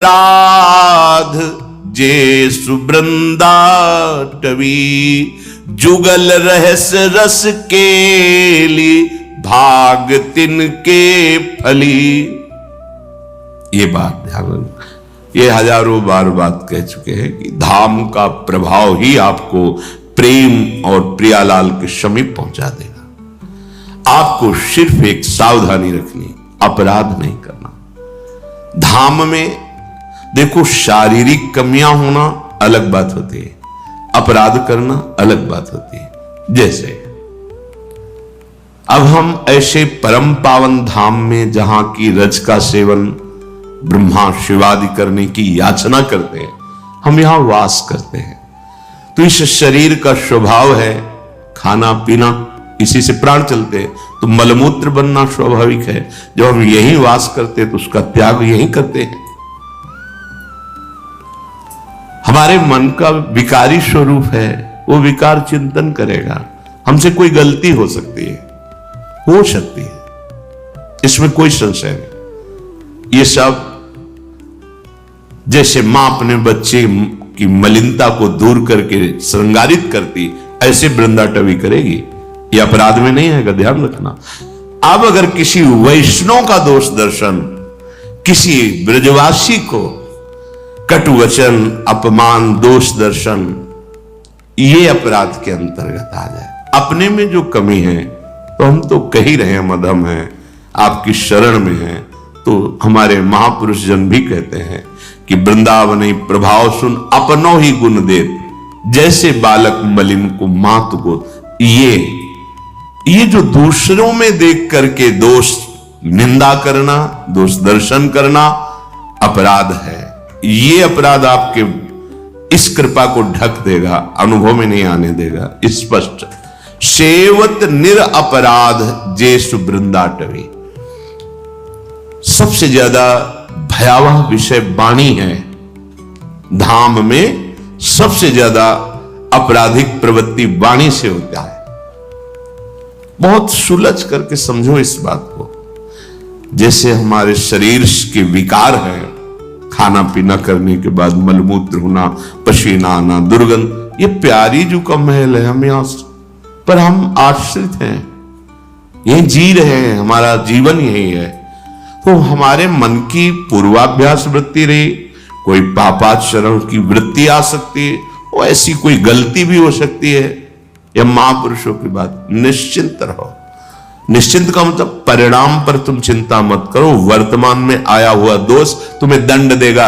राध जे सुबृंदा टवी जुगल रहस रस केली भाग तिनके फली। ये बात ध्यान रखना, ये हजारों बार बात कह चुके हैं कि धाम का प्रभाव ही आपको प्रेम और प्रियालाल के समीप पहुंचा देगा। आपको सिर्फ एक सावधानी रखनी, अपराध नहीं करना। धाम में देखो, शारीरिक कमियां होना अलग बात होती है, अपराध करना अलग बात होती है। जैसे अब हम ऐसे परम पावन धाम में जहां की रज का सेवन ब्रह्मा शिवादि करने की याचना करते हैं, हम यहां वास करते हैं, तो इस शरीर का स्वभाव है खाना पीना, इसी से प्राण चलते हैं, तो मलमूत्र बनना स्वाभाविक है। जब हम यहीं वास करते हैं तो उसका त्याग यहीं करते हैं। हमारे मन का विकारी स्वरूप है, वो विकार चिंतन करेगा। हमसे कोई गलती हो सकती है, इसमें कोई संशय नहीं। ये सब जैसे मां अपने बच्चे की मलिनता को दूर करके श्रृंगारित करती, ऐसे वृंदाटवी करेगी। ये अपराध में नहीं आएगा, ध्यान रखना। अब अगर किसी वैष्णव का दोष दर्शन, किसी ब्रजवासी को कटु वचन, अपमान, दोष दर्शन, ये अपराध के अंतर्गत आ जाए। अपने में जो कमी है तो हम तो कह ही रहे हैं, मध्यम है, आपकी शरण में है। तो हमारे महापुरुष जन भी कहते हैं कि वृंदावनी प्रभाव सुन अपनो ही गुण दे, जैसे बालक मलिन को मात को। ये जो दूसरों में देख करके दोष निंदा करना, दोष दर्शन करना अपराध है। ये अपराध आपके इस कृपा को ढक देगा, अनुभव में नहीं आने देगा। स्पष्ट सेवत निरअपराध जे सुबृंदाटवी। सबसे ज्यादा भयावह विषय वाणी है। धाम में सबसे ज्यादा आपराधिक प्रवृत्ति वाणी से होता है। बहुत सुलझ करके समझो इस बात को। जैसे हमारे शरीर के विकार हैं, खाना पीना करने के बाद मलमूत्र होना, पसीना आना, दुर्गंध, ये प्यारी जो का महल है हम यहां, पर हम आश्रित हैं, यही जी रहे हैं, हमारा जीवन यही है। तो हमारे मन की पूर्वाभ्यास वृत्ति रही, कोई पापाचरण की वृत्ति आ सकती है, वो ऐसी कोई गलती भी हो सकती है। यह महापुरुषों की बात, निश्चिंत रहो। निश्चिंत का मतलब परिणाम पर तुम चिंता मत करो, वर्तमान में आया हुआ दोष तुम्हें दंड देगा।